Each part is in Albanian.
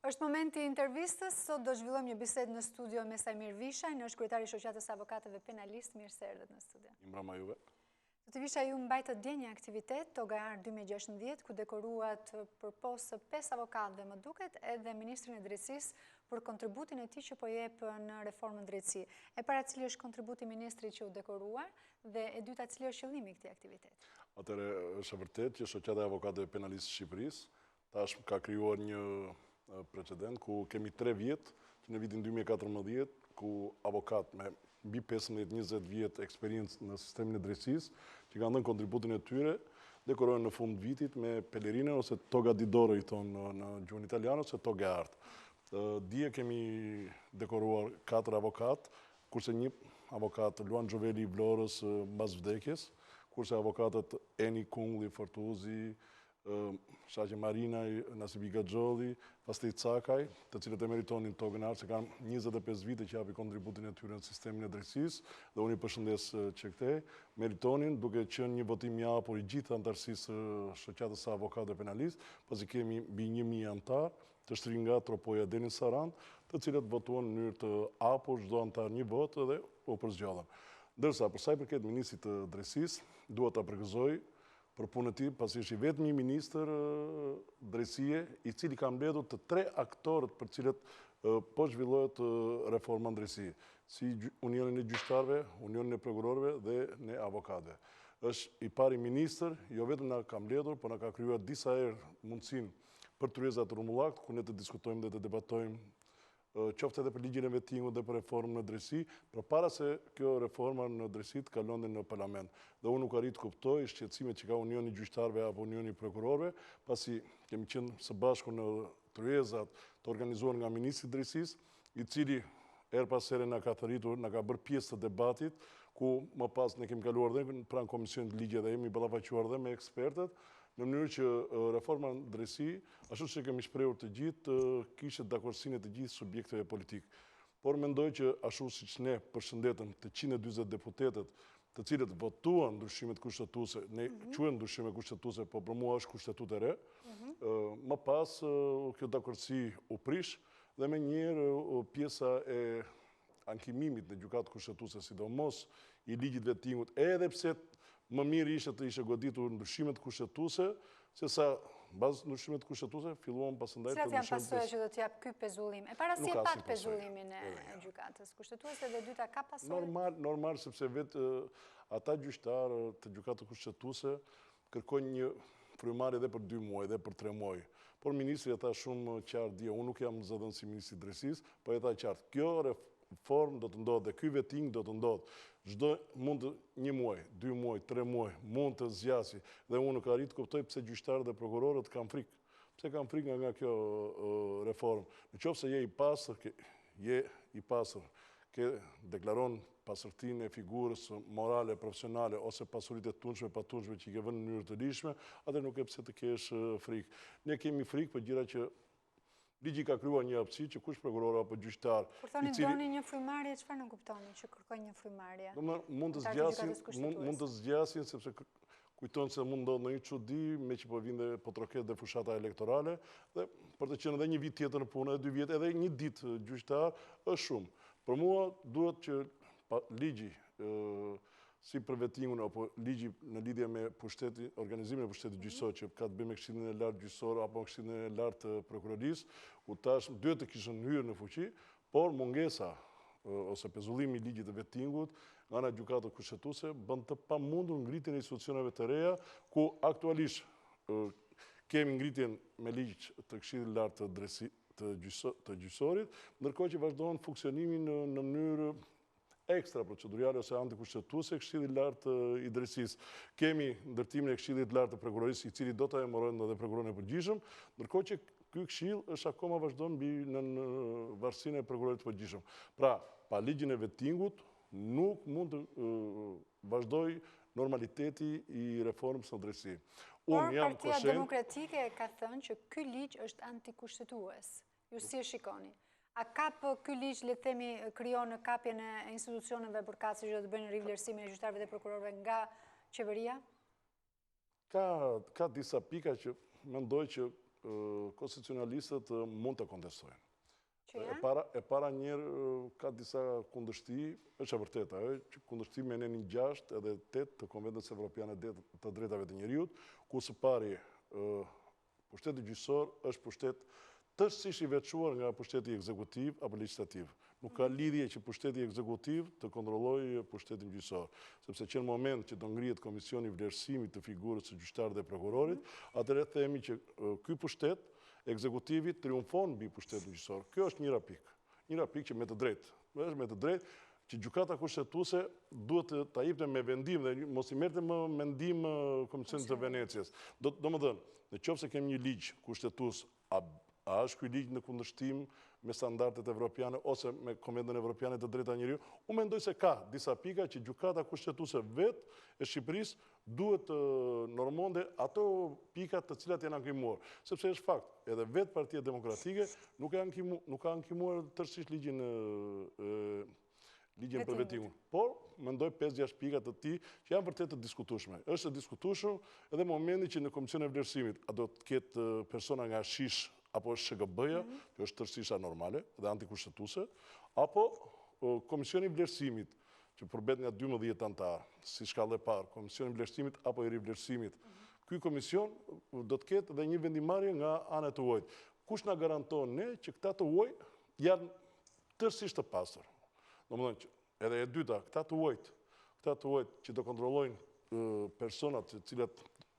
Është momenti i intervistës, sot do zhvillojmë një bisedë në studio me Sajmir Vishaj, në është kryetari i shoqatës avokatëve penalist, mirë se erdhët në studio. Mbrëma juve. Zoti Vishaj, ju mbajtët dje një aktivitet, Togar 2016, ku dekoruat për posë 5 avokatëve më duket, edhe Ministrin e Drejtësisë për kontributin e tij që po jep në reformën drejtësi. E para, cili është kontributi i ministrit që u dekoruar, dhe e dyta, cili është qëllimi i këtij aktiviteti? Atëherë, është e vërtetë që shoqata e avokatëve penalistë të Shqipërisë tash ka krijuar një precedent ku kemi 3 vjet, që në vitin 2014, ku avokat me mbi 15-20 vjet eksperiencë në sistemin e drejtësisë, që kanë dhënë kontributin e tyre, dekorohen në fund vitit me pelerinën ose toga di doro i thonë në gjuhën italiane ose toga art. Dje kemi dekoruar 4 avokat, kurse një avokat Luan Gjoveli i Vlorës mbas vdekjes, kurse avokatët Eni Kungli, Fortuzi, Shaqe Marinaj, Nasibi Gaxholli, pastaj Cakaj, të cilët e meritonin togën art, se kanë 25 vite që japi kontributin e tyre në sistemin e drejtësisë, dhe unë i përshëndes që këte, meritonin duke qenë një votim i hapur i gjithë antarësisë shoqatës së avokatëve penalistë, pasi kemi mbi 1000 antar, të shtrirë nga Tropoja deri në Sarandë, të cilët votuan në mënyrë të hapur, çdo antar një votë dhe u përzgjollën. Ndërsa për sa i përket ministrit të drejtësisë, dua ta përgëzoj për punën e tij, pasi është i vetmi ministër drejtësie i cili ka mbledhur të 3 aktorët për cilët po zhvillohet reforma në drejtësi, si Unionin e Gjyqtarëve, Unionin e Prokurorëve dhe ne avokatëve. Është i pari ministër, jo vetëm na ka mbledhur, por na ka krijuar disa herë mundësinë për tryezat rrumullakt, ku ne të diskutojmë dhe të debatojmë qoftë edhe për ligjin e vettingut dhe për reformën në drejtësi, përpara se kjo reforma në drejtësi të kalonte në parlament. Dhe unë nuk arrit të kuptoj shqetësimet që ka Unioni i Gjyqtarëve apo Unioni i Prokurorëve, pasi kemi qenë së bashku në tryezat të organizuar nga ministri i drejtësisë, i cili her pas here na ka thëritur, na ka bërë pjesë të debatit, ku më pas ne kemi kaluar dhe pranë Komisionit të Ligjit dhe jemi ballafaquar dhe me ekspertët, në mënyrë që reforma në drejtësi, ashtu që kemi shprehur të gjithë, kishte dakordsinë e të gjithë subjekteve politikë. Por mendoj që ashtu siç ne përshëndetëm të 140 deputetët, të cilët votuan ndryshimet kushtetuese, ne quhen ndryshime kushtetuese, po për mua është kushtetutë e re, më pas kjo dakordsi u prish dhe menjëherë pjesa e ankimimit në gjykatë kushtetuese, sidomos i ligjit vettingut, edhe pse më mirë ishte të ishe goditur ndryshimet kushtetuese, se sa bazë ndryshimet kushtetuese filluam pasandaj të ndryshimet. Cilat janë pasojat që do t'jap ky pezullim? E para si e pat pezullimin e gjykatës kushtetuese dhe dyta ka pasojat? Normal, sepse vetë ata gjyqtarë të gjykatës kushtetuese kërkojnë një frymëmarrje edhe për 2 muaj, edhe për 3 muaj. Por ministri e tha shumë qartë dje, unë nuk jam zëdhën si ministri i drejtësisë, po e tha qartë, kjo reformë do të ndodhë dhe ky vetting do të ndodhë. Çdo mund 1 muaj, 2 muaj, 3 muaj, mund të zgjasë. Dhe unë nuk arrit të kuptoj pse gjyqtarët dhe prokurorët kanë frikë. Pse kanë frikë nga kjo reformë? Nëse je i pasur, ke deklaron pasërtinë e figurës morale, profesionale, ose pasuritë e tunshme, patunshme që i ke vënë në mënyrë të lishme, atë nuk e pse të kesh frikë. Ne kemi frikë për gjëra që ligji ka krijuar një hapësi që kush prokuror apo gjyqtar. Kur thoni doni një frymarrje, çfarë nuk kuptoni që kërkojnë një frymarrje? Mund të zgjasin sepse kujton se mund ndodhë në një çudi me që po vinde po troket dhe fushata elektorale, dhe për të qenë edhe një vit tjetër në punë, edhe 2 vjet, edhe një ditë gjyqtar është shumë. Për mua duhet që ligji si për vettingun apo ligji në lidhje me organizimin e pushtetit gjyqësor që ka të bëjë me Këshillin e Lartë gjyqësor apo Këshillin e Lartë të prokurorisë, u tash duhet të kishin hyrë në fuqi, por mungesa ose pezullimi i ligjit të vettingut nga ana gjykatës kushtetuese bën të pamundur ngritjen e institucioneve të reja, ku aktualisht kemi ngritjen me ligj të Këshillit Lartë të gjyqësorit, ndërkohë që vazhdon funksionimin në mënyrë ekstra procedurale ose antikushtetuese Këshilli Lartë i drejtësisë. Kemi ndërtimin e Këshillit Lartë të prokurorisë, i cili do ta emërojnë edhe prokurorin e përgjithshëm, ndërkohë që ky këshill është akoma vazhdon në varësinë e prokurorit të përgjithshëm. Pra, pa ligjin e vettingut nuk mund të vazhdoj normaliteti i reformës në drejtësi. Por Partia Demokratike ka thënë që ky ligj është antikushtetues. Ju si e shikoni? A kap ky ligj, le të themi, krijon kapjen e institucioneve përkatëse që do të bëjnë rivlerësimin e gjyqtarëve dhe prokurorëve nga qeveria? Ka disa pika që mendoj që konstitucionalistët mund të kontestojnë. Që janë? E para njerë ka disa kundërshti, është e vërtet ajo, që kundërshti me nenin 6 edhe 8 të Konventës Evropiane të Drejtave të Njeriut, ku së pari pushteti gjyqësor është pushtet tërësisht i veçuar nga pushteti ekzekutiv apo legislativ. Nuk ka lidhje që pushteti ekzekutiv të kontrollojë pushtetin gjyqësor, sepse që në moment që do ngrihet komisioni vlerësimit të figurës së gjyqtarit dhe prokurorit, atëherë themi që ky pushtet ekzekutivit triumfon mbi pushtetin gjyqësor. Kjo është njëra pikë. Njëra pikë që me të drejtë, që gjykata kushtetuese duhet ta jepte me vendim dhe mos i merrte më mendim Komisionit të Venecias. Domethënë, nëse kemi një ligj kushtetues, a është ky ligj në kundërshtim me standardet evropiane ose me Konventën Evropiane të Drejtave të Njeriut? Unë mendoj se ka disa pika që gjykata kushtetuese vetë e Shqipërisë duhet të normonte ato pikat të cilat janë ankimuar. Sepse është fakt, edhe vetë Partia Demokratike nuk ka ankimuar tërësisht ligjin për vetimin. Por, mendoj 5-6 pikat të tij që janë vërtet të diskutueshme. Është e diskutueshme edhe momenti që në Komisionin e Vlerësimit a do të ketë persona nga Shish apo është SHGB-ja, që është tërësisht anormale dhe antikushtetuese, apo Komisioni i Vlerësimit, që përbet nga 12 anëtar, si shkallë e parë, Komisioni i Vlerësimit apo i rivlerësimit. Ky komision do të ketë edhe një vendimarrje nga ana e të huajt. Kush na garanton ne që këta të huaj janë tërësisht të pastër? Domethënë, edhe e dyta, këta të huajt që do kontrollojnë personat të cilat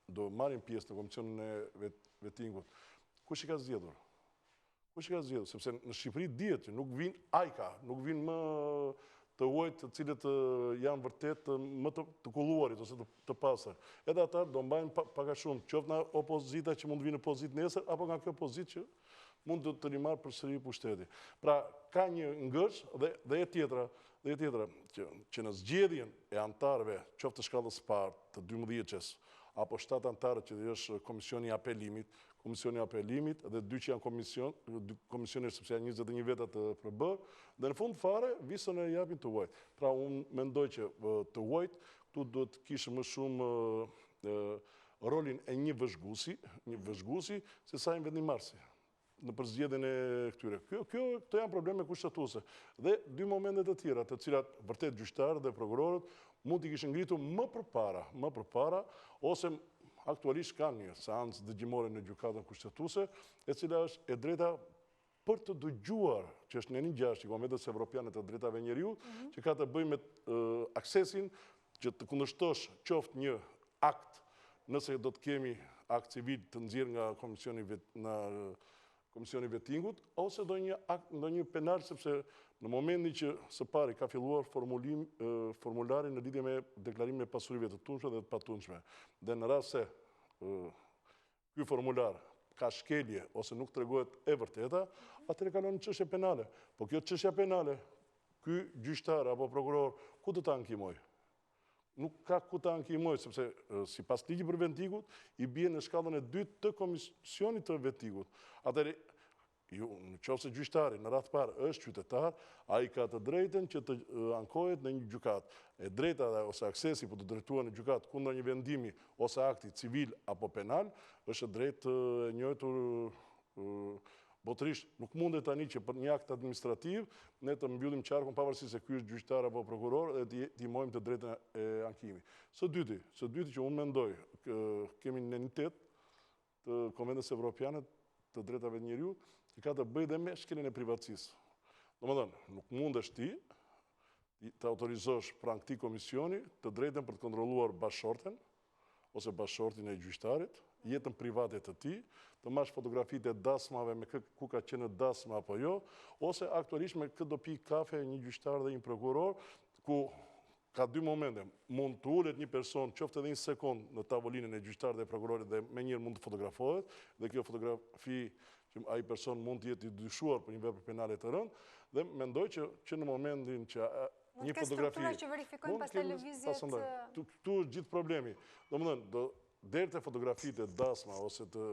do marrin pjesë në komisionin e vettingut. Kush i ka zgjedhur? Sepse në Shqipëri dihet që nuk vinë ajka, nuk vinë më të huajt të cilët janë vërtet më të kulluarit ose të pastër. Edhe ata do mbajnë pak a shumë, qoftë nga opozita që mund të vinë në pozitë nesër, apo nga kjo pozitë që mund të rimarë përsëri pushteti. Pra, ka një ngërsh dhe e tjetra, që në zgjedhjen e antarëve, qoftë të shkallës parë të 12-qes, apo 7 antarët që është Komisioni i Apelimit, dhe 2 që janë komisioner sepse janë 21 veta të përbërë, dhe në fund fare, visën e japin të huajt. Pra, unë mendoj që të huajt, tu do të kishë më shumë rolin e një vëzhgusi, se sa një vendimarrësi në përzgjedhjen e këtyre. Këto janë probleme kushtetuese. Dhe 2 momentet të tjera, të cilat vërtet gjyqtarët dhe prokurorët mund t'i kishën ngritur më përpara, ose aktualisht kanë një seancë dëgjimore në gjykatën kushtetuese, e cila është e drejta për të dëgjuar, që është në 1-6 i Konventës Evropiane të Drejtave Njeriut, që ka të bëjë me aksesin që të kundërshtosh qoftë një akt, nëse do të kemi akt civil të nxjerrë nga Komisioni i Vettingut, ose do një penal, sepse në momentin që së pari ka filluar formulari në lidhje me deklarimin e pasurive të tunshme dhe të patunshme. Dhe në rast se ky formular ka shkelje ose nuk tregohet e vërteta, atëherë kalon në çështje penale. Po kjo çështje penale, ky gjyqtar apo prokuror ku do ta ankimoj? Nuk ka ku ta ankimoj, sepse sipas ligjit për Vettingut i bie në shkallën e 2 të Komisionit të Vettingut. Atëherë, nëse gjyqtari në radhë parë është qytetar, ai ka të drejtën që të ankohet në një gjykatë. E drejta ose aksesi për të drejtuar në gjykatë kundër një vendimi ose akti civil apo penal është drejtë e njohur botërisht. Nuk mundet tani që për një akt administrativ ne të mbyllim qarkun pavarësisht se ky është gjyqtar apo prokuror dhe të ndihmojmë të drejtën e ankimit. Së dyti që unë mendoj, kemi në enitet të Konventës Evropiane të Drejtave të Njeriut, që ka të bëjë dhe me shkeljen e privatësisë. Domethënë, nuk mundesh ti të autorizosh pranë këtij komisioni të drejtën për të kontrolluar bashkëshorten ose bashkëshortin e gjyqtarit, jetën private të tij, të marrësh fotografitë e dasmave me ku ka qenë dasma apo jo, ose aktualisht me këtë do pi kafe një gjyqtar dhe një prokuror, ku ka 2 momente. Mund të ulet një person, qoftë edhe një sekond në tavolinën e gjyqtarit dhe prokurorit dhe menjëherë mund të fotografohet, dhe kjo fotografi që ai person mund të jetë i dyshuar për një vepër penale të rëndë, dhe mendoj që në momentin që një fotografi struktura që verifikojnë pas televizjet. Këtu është gjithë problemi. Domethënë, deri te fotografitë e dasma ose të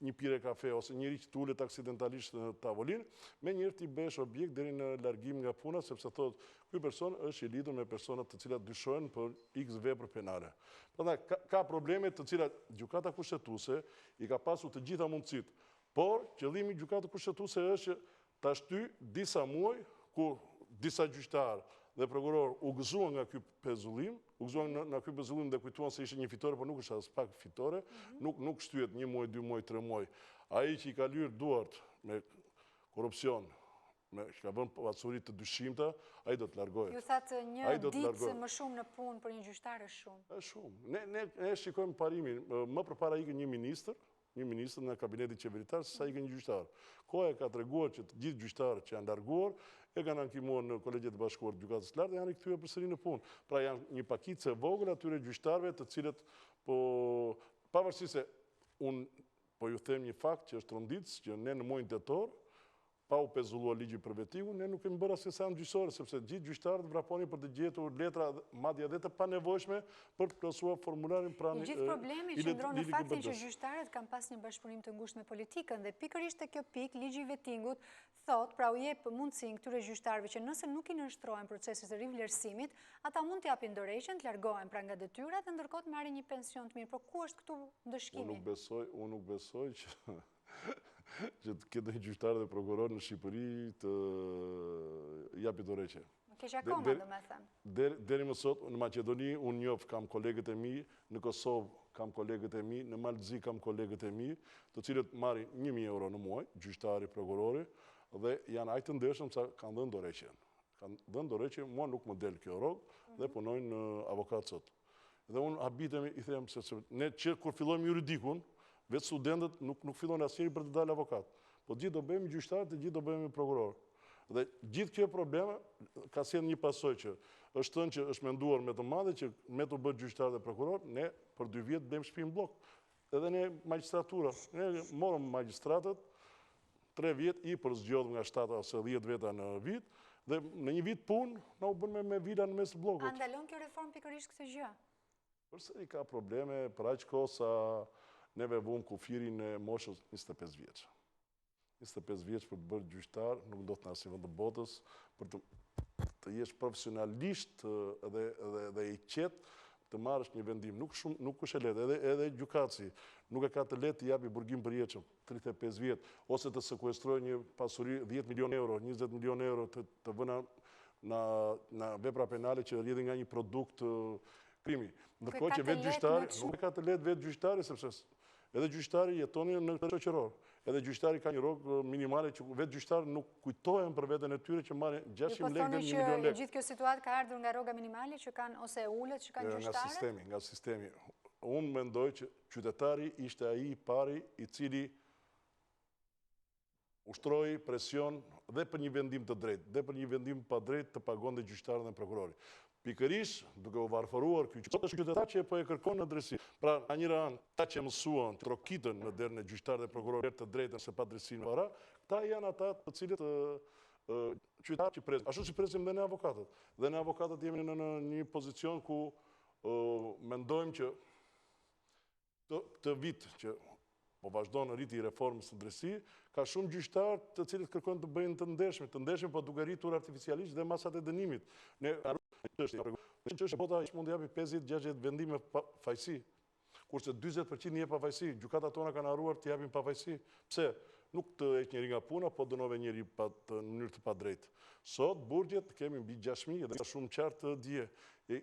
një pire kafe ose njëri që tulet aksidentalisht në tavolinë, menjëherë ti bëhesh objekt deri në largim nga puna, sepse thotë ky person është i lidhur me persona të cilat dyshohen për X vepër penale. Prandaj ka probleme të cilat gjykata kushtetuese i ka pasur të gjitha mundësitë Por, qëllimi gjykatë kushtetuese është që ta shty disa muaj ku disa gjyqtarë dhe prokuror u gëzuan nga ky pezullim, dhe kujtuan se ishte një fitore, por nuk është as pak fitore, nuk shtyhet 1 muaj, 2 muaj, 3 muaj. Ai që i ka lyer duart me korrupsion, që ka bën pasurit të dyshimta, ai do të largohet. Ju thatë një ditë më shumë në punë për një gjyqtar është shumë. Është shumë. Ne shikojmë parimin. Më përpara ikën një ministër në kabinetin qeveritar, se sa ikën një gjyqtar. Koha ka treguar që të gjithë gjyqtarët që janë larguar e kanë ankimuar në Kolegjet e Bashkuar të Gjykatës së Lartë dhe janë rikthyer përsëri në punë. Pra janë një pakicë e vogël atyre gjyqtarëve të cilët pavarësisht se unë po ju them një fakt që është rënditës që ne në muajin tetor, pa u pezulluar ligji për vetikun, ne nuk kemi bërë asnjë seancë gjyqësore, sepse gjithë gjyqtarët vraponin për të gjetur letra madje edhe të panevojshme për të plotësuar formularin pranë. Gjithë problemi qëndron në faktin që gjyqtarët kanë pas një bashkëpunim të ngushtë me politikën dhe pikërisht te kjo pikë ligji i vetingut thot, pra u jep mundësinë këtyre gjyqtarëve që nëse nuk i nënshtrohen procesit të rivlerësimit, ata mund të japin dorëheqjen, të largohen pra nga detyrat dhe ndërkohë të marrin një pension të mirë. Por ku është këtu ndëshkimi? Unë nuk besoj që të ketë një gjyqtar dhe prokuror në Shqipëri të japi dorëheqje. Keq akoma, domethënë. Deri më sot në Maqedoni unë njoh, kam kolegët e mi, në Kosovë kam kolegët e mi, në Malzi kam kolegët e mi, të cilët marrin 1.000 euro në muaj, gjyqtari, prokurori, dhe janë aq të ndershëm sa kanë dhënë dorëheqjen. Kanë dhënë dorëheqje, mua nuk më del kjo rrogë dhe punojnë avokat sot. Dhe unë habitemi i them se ne që kur fillojmë juridikun, vetë studentët nuk fillojnë asnjëri për të dalë avokat. Po gjithë do bëhemi gjyqtarë dhe gjithë do bëhemi prokuror. Dhe gjithë kjo probleme ka sjellë një pasojë që është thënë që është menduar me të madhe që me të bërë gjyqtar dhe prokuror, ne për 2 vjet bëjmë shtëpi në blok. Edhe ne magjistratura, ne morëm magjistratët 3 vjet i përzgjodhëm nga 7 ose 10 veta në vit dhe në një vit punë na u bën me vila në mes të bllokut. A ndalon kjo reformë pikërisht këtë gjë? Përsëri ka probleme për aq kohë sa neve vëmë kufirin e moshës 25 vjeç. 25 vjeç për të bërë gjyqtar, nuk do të në asnjë vend të botës, për të jesh profesionalisht dhe i qetë të marrësh një vendim. Nuk është e lehtë, edhe gjykatësi nuk e ka të lehtë të japi burgim përjetshëm 35 vjet, ose të sekuestrojë një pasuri 10 milion euro, 20 milion euro të vëna në vepra penale që rrjedhin nga një produkt krimi. Ndërkohë që vetë gjyqtari nuk e ka të lehtë vetë gjyqtari, sepse edhe gjyqtari jetonin në shoqëror. Edhe gjyqtari ka një rrogë minimale që vetë gjyqtarë nuk kujtohen për veten e tyre që marrin 600 lekë dhe 1 milion lekë. Gjithë kjo situatë ka ardhur nga rroga minimale që kanë ose ulët që kanë gjyqtarët? Nga sistemi. Unë mendoj që qytetari ishte ai i pari i cili ushtroi presion dhe për një vendim të drejtë, dhe për një vendim pa drejtë të pagonte gjyqtarët dhe prokurorin. Pikërisht, duke u varfëruar ky qytetar që po e kërkon në drejtësi. Pra, në njëra anë, ta që mësuan të trokitën në derën e gjyqtarëve dhe prokurorëve të drejtën se pa drejtësinë para, këta janë ata të cilët qytetarë që presim. Ashtu që presim dhe ne avokatët. Dhe ne avokatët jemi në një pozicion ku mendojmë që këtë vit që po vazhdon rriti i reformës së drejtësisë, ka shumë gjyqtarë të cilët kërkojnë të bëjnë të ndershme, po duke rritur artificialisht dhe masat e dënimit. Ne çështja bota mund të japi 50-60 vendime fajësi, kurse 40% një pa fajësi. Gjykatat tona kanë harruar të japin pa fajësi. Pse? Nuk të heq njëri nga puna, po dënove njëri në mënyrë të padrejtë. Sot burgjet kemi mbi 6.000 dhe ka shumë qartë të dje.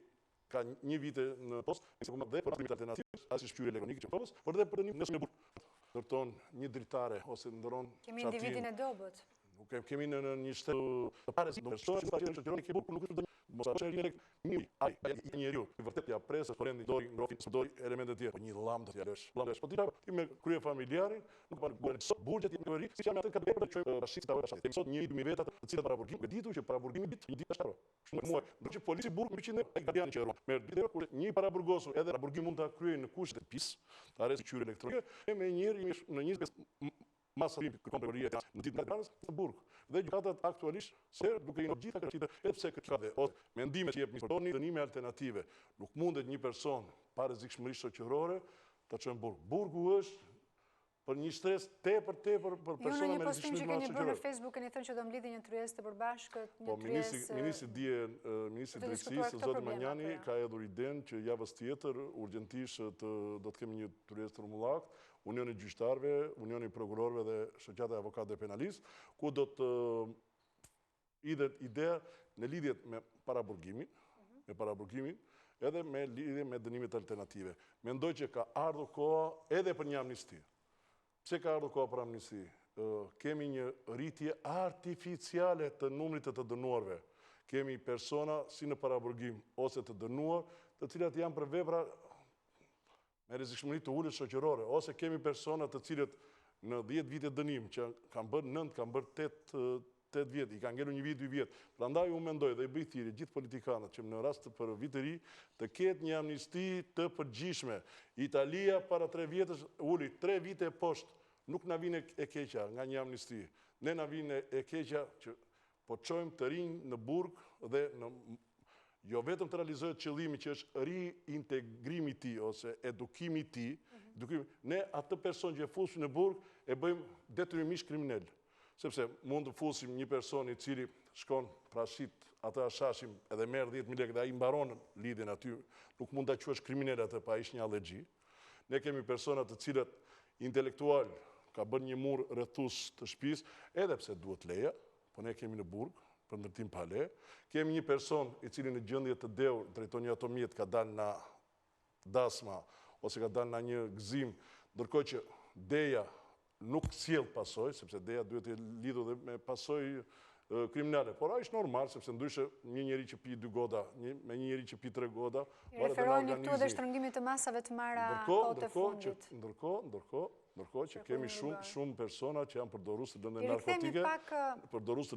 Ka një vite në post, dhe për dënimit alternativ, as shpyrje elektronike që provës, por dhe për dënim nësë në burg. Ndërton një dritare ose ndëron qatin. Kemi individin e dobët. Nuk kemi në një shtetë të pare si do të mos a është direkt një njeriu i vërtet ja presë por rendi dori ngrofi dori elemente të tjera po një llam do t'ja lësh po ti me krye familjarin nuk pa bën sot burgjet i teori si janë atë ka bërë çoj bashkëta bashkë sot 1.000 veta të cilat para burgimit ditur që para burgimit një ditë ashtu shumë muaj ndonjë polici burg 100 ai gardian që ruan merr ditë kur një para burgosu edhe para burgim mund ta kryejë në kushte të pis ta rrezë qyr elektronike me njëri në 25 masa kërkon prokuroria në ditën e Tiranës në burg. Dhe gjykatat aktualisht duke i gjitha këto edhe pse ka dhe ose mendimet që jep ministri dënime alternative. Nuk mundet një person pa rrezikshmëri shoqërore ta çojë në burg. Burgu është për një stres tepër për persona me një postim që keni bërë në shoqërore. Facebook keni thënë që do mblidhi një tryezë të përbashkët, Po, një tryezë Ministri Drejtësisë, zoti Manjani, ka hedhur idenë që javës tjetër urgjentisht do të kemi një tryezë formullak, Unioni Gjyqtarëve, Unioni Prokurorëve dhe Shoqata e Avokatëve Penalistë, ku do të idhet ideja në lidhje me paraburgimin, edhe me lidhje me dënimet alternative. Mendoj që ka ardhur koha edhe për një amnisti. Pse ka ardhur koha për amnisti? Kemi një rritje artificiale të numrit të dënuarve. Kemi persona si në paraburgim ose të dënuar, të cilat janë për vepra me rrezikshmëri të ulët shoqërore, ose kemi persona të cilët në 10 vite dënim, që kanë bërë 9, kanë bërë 8 vjetë, i kanë ngelu 1 vit, 2 vjetë. Prandaj u mendoj dhe i bëj thirrje gjithë politikanët që në rast për vit të ri të ketë një amnisti të përgjithshme. Italia para 3 vjetësh uli 3 vite poshtë, nuk na vjen e keqja nga një amnisti. Ne na vjen e keqja që po çojmë të rinj në burg dhe jo vetëm të realizohet qëllimi që është reintegrimi i tij ose edukimi i tij, ne atë person që e fusim në burg e bëjmë detyrimisht kriminal. Sepse mund të fusim një person i cili shkon prashit, atë ashashim edhe merr 10.000 lekë dhe ai mbaron lidhjen aty, nuk mund ta quash kriminal atë pa ish një allergji. Ne kemi persona të cilët intelektual ka bërë një mur rrethus të shtëpisë, edhe pse duhet leja, po ne kemi në burg për ndërtim pa le. Kemi një person i cili në gjendje të deur, drejton një automjet, ka dalë në dasma, ose ka dalë në një gëzim, ndërkohë që deja nuk sjell pasojë, sepse deja duhet të lidhur dhe me pasojë kriminale. Por ai është normal, sepse ndryshe një njeri që pi 2 goda, me një njeri që pi 3 goda, referoheni këtu edhe shtrëngimit të masave të marra kohët e fundit. Ndërkohë që kemi shumë persona që janë përdorues të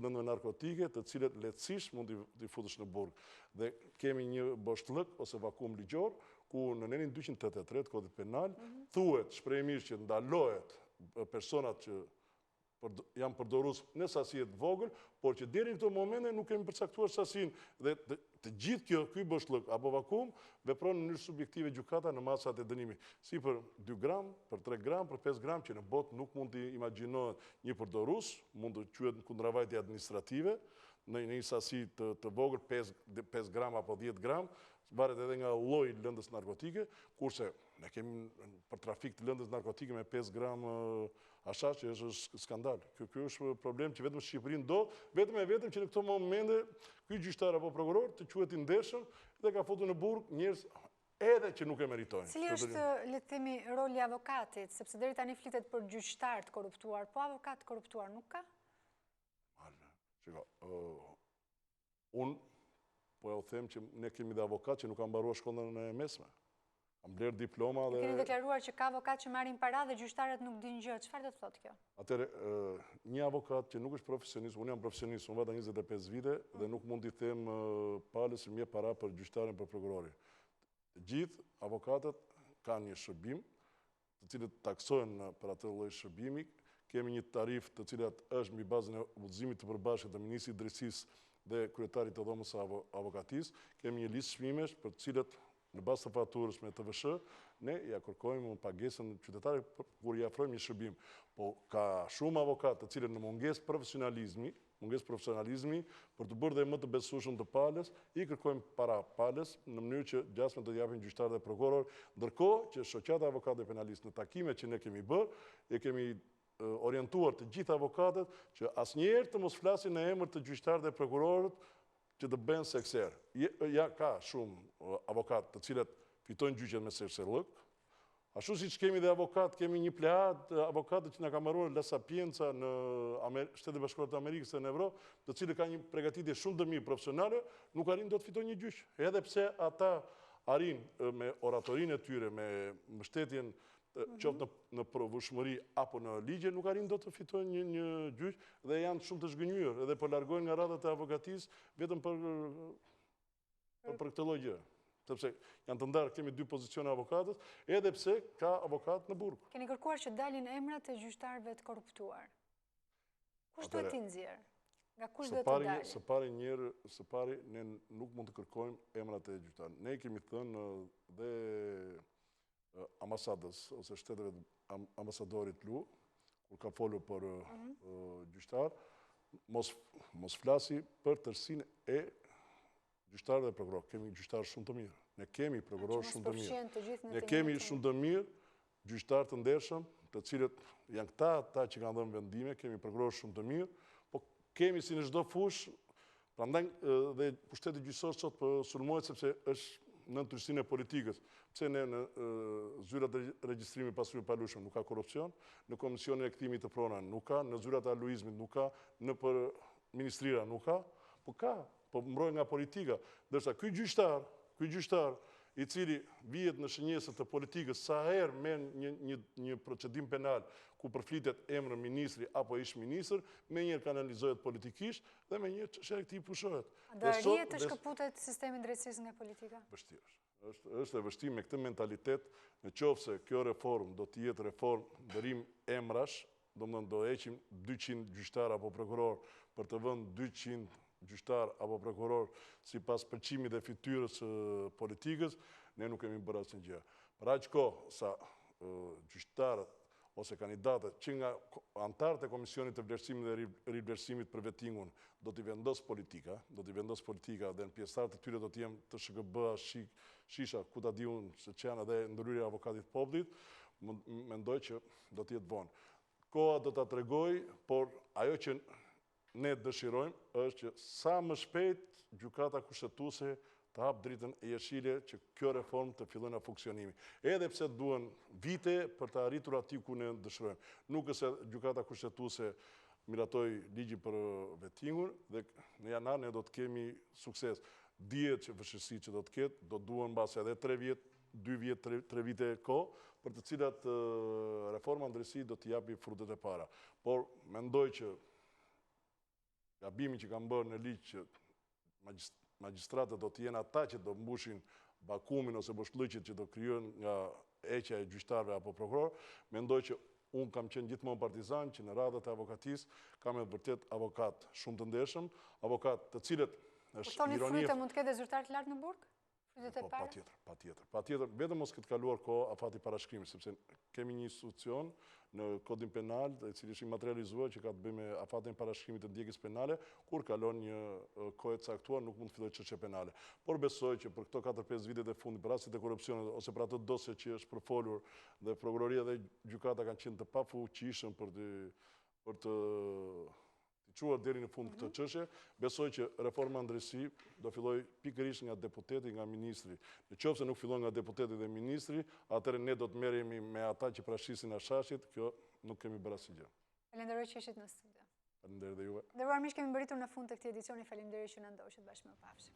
lëndëve narkotike, të cilët lehtësisht mund t'i futësh në burg. Dhe kemi një boshllëk ose vakum ligjor, ku në nenin 283 Kodit Penal thuhet shprehimisht që ndalohet personat që janë përdorues në sasi të vogël, por që deri në këto momente nuk kemi përcaktuar sasinë dhe të gjithë ky boshllëk apo vakum vepron në mënyrë subjektive gjykata në masat e dënimit, si për 2 gram, për 3 gram, për 5 gram, që në botë nuk mund të imagjinohet një përdorues, mund të quhet kundërvajtje administrative në një sasi të vogël 5 gram apo 10 gram, varet edhe nga lloji i lëndës narkotike, kurse ne kemi për trafik të lëndës narkotike me 5 gram ashash që është skandal. Ky është problem që vetëm në Shqipëri ndodh, vetëm që në këto momente ky gjyqtar apo prokuror të quhet i ndershëm dhe ka futur në burg njerëz edhe që nuk e meritojnë. Cili është, le të themi, roli i avokatit, sepse deri tani flitet për gjyqtar të korruptuar, po avokat të korruptuar nuk ka? Shiko, unë po e u them që ne kemi dhe avokat që nuk kanë mbaruar shkollën e mesme. Kam blerë diploma dhe... Keni deklaruar që ka avokat që marrin para dhe gjyqtarët nuk dinë gjë. Çfarë do të thotë kjo? Atëre, një avokat që nuk është profesionist, unë jam profesionist, unë vata 25 vite dhe nuk mund t'i them palës që mje para për gjyqtarin për prokurorin. Gjithë avokatët kanë një shërbim, të cilët taksohen për atë lloj shërbimi. Kemi një tarif të cilat është mbi bazën e udhëzimit të përbashkët të Ministrit të Drejtësisë dhe kryetarit të dhomës së avokatisë. Kemi një listë çmimesh për të cilët në bazë të faturës me TVSH, ne ja kërkojmë pagesën qytetarit kur i afrojmë një shërbim. Po ka shumë avokatë të cilët në mungesë profesionalizmi, për të bërë dhe më të besueshëm të palës, i kërkojmë para palës në mënyrë që gjasme të japin gjyqtarë dhe prokuror, ndërkohë që shoqata e avokatëve penalistë në takime që ne kemi bërë, e kemi orientuar të gjithë avokatët që asnjëherë të mos flasin në emër të gjyqtarëve dhe prokurorët që të bëhen sekser. Ja ka shumë avokatë të cilët fitojnë gjyqet me sekserllëk. Ashtu siç kemi dhe avokatë, kemi një plead avokatët që na ka marruar La Sapienza në Shtetet Bashkuara të Amerikës dhe në Evropë, të cilët kanë një përgatitje shumë të mirë profesionale, nuk arrin dot fitojnë një gjyq. Edhe pse ata arrin me oratorinë e tyre, me mbështetjen qoftë në provueshmëri apo në ligje, nuk arrin dot të fitojnë një gjyq dhe janë shumë të zgënjur, edhe po largohen nga radhat e avokatisë vetëm për këtë lloj gjë. Sepse janë të ndarë, kemi 2 pozicione avokatës, edhe pse ka avokat në burg. Keni kërkuar që dalin emrat e gjyqtarëve të korruptuar. Kush duhet t'i nxjerrë? Nga kush duhet të dalin? Së pari, ne nuk mund të kërkojmë emrat e gjyqtarëve. Ne kemi thënë dhe ambasadës ose shteteve ambasadorit Lu, kur ka folur për gjyqtar, mos flasi për tërsinë e gjyqtarë dhe prokuror. Kemi gjyqtarë shumë të mirë. Ne kemi prokuror shumë të mirë. Ne kemi shumë të mirë gjyqtarë të ndershëm, të cilët janë ata që kanë dhënë vendime, kemi prokuror shumë të mirë, po kemi si në çdo fush, prandaj dhe pushteti gjyqësor sot po sulmohet sepse është në ndryshësinë e politikës. Pse ne në zyrat e regjistrimit pasurisë palushme nuk ka korrupsion, në komisionin e kthimit të pronave nuk ka, në zyrat e aluizmit nuk ka, në për ministrira nuk ka, po ka, po mbrojnë nga politika. Ndërsa ky gjyqtar i cili vihet në shënjesë të politikës, sa herë merr një procedim penal ku përflitet emri ministri apo ish ministër, menjëherë kanalizohet politikisht dhe menjëherë çështja e këtij pushohet. Do rihet të shkëputet sistemi i drejtësisë nga politika? Vështirë. Është e vështirë me këtë mentalitet, në qoftë se kjo reformë do të jetë reformë ndërim emrash, domethënë do heqim 200 gjyqtar apo prokuror për të vënë 200 gjyqtar apo prokuror sipas përçimit dhe fytyrës politikës, ne nuk kemi bërë asnjë gjë. Për aq kohë sa gjyqtarët ose kandidatët që nga antarët e Komisionit të vlerësimit dhe rivlerësimit për vettingun do t'i vendos politika dhe në pjesëtarët e tyre do t'jem të SHKB-a, shisha, ku ta di unë se që janë edhe ndërhyrja e avokatit popullit, mendoj që do t'jetë vonë. Koha do t'a tregoj, por ajo që ne dëshirojmë është që sa më shpejt gjykata kushtetuese të hapë dritën e jeshile që kjo reformë të fillojë në funksionimi. Edhe pse duhen vite për të arritur aty ku ne dëshirojmë. Nuk është se gjykata kushtetuese miratoi ligjin për vettingun dhe në janar ne do të kemi sukses. Dihet që vështirësi që do të ketë, do duhen mbas edhe 3 vjet, 2 vjet, 3 vite kohë, për të cilat reforma ndërsi do të japi frutet e para. Por mendoj që gabimi që kanë bërë në ligj që magjistratët do të jenë ata që do mbushin vakumin ose boshllëqet që do krijohen nga heqja e gjyqtarëve apo prokuror, mendoj që unë kam qenë gjithmonë partizan që në radhët e avokatisë kam me vërtet avokat shumë të ndershëm, avokat të cilët është ironi. Fryte mund të ketë zyrtar të lartë në burg? Patjetër, vetëm mos këtë kaluar kohë afati parashkrimit, sepse kemi një institucion në kodin penal, i cili është i materializuar që ka të bëjë me afatin parashkrimit të ndjekjes penale, kur kalon një kohë të caktuar nuk mund të fillojë çështje penale. Por besoj që për këto 4-5 vitet e fundit, për rastet e korrupsionit ose për ato dosje që është përfolur dhe prokuroria dhe gjykata kanë qenë të pafuqishëm për të quar deri në fund këtë çështje, besoj që reforma ndërsi do filloj pikërisht nga deputeti, nga ministri. Në qoftë se nuk fillon nga deputeti dhe ministri, atëherë ne do të merremi me ata që parashisin ashashit, kjo nuk kemi bërë asnjë gjë. Falenderoj që ishit në studio. Faleminderit dhe juve. Nderuar miq, kemi mbërritur në fund të këtij edicioni. Faleminderit që na ndoqët bashkë me Pafshi.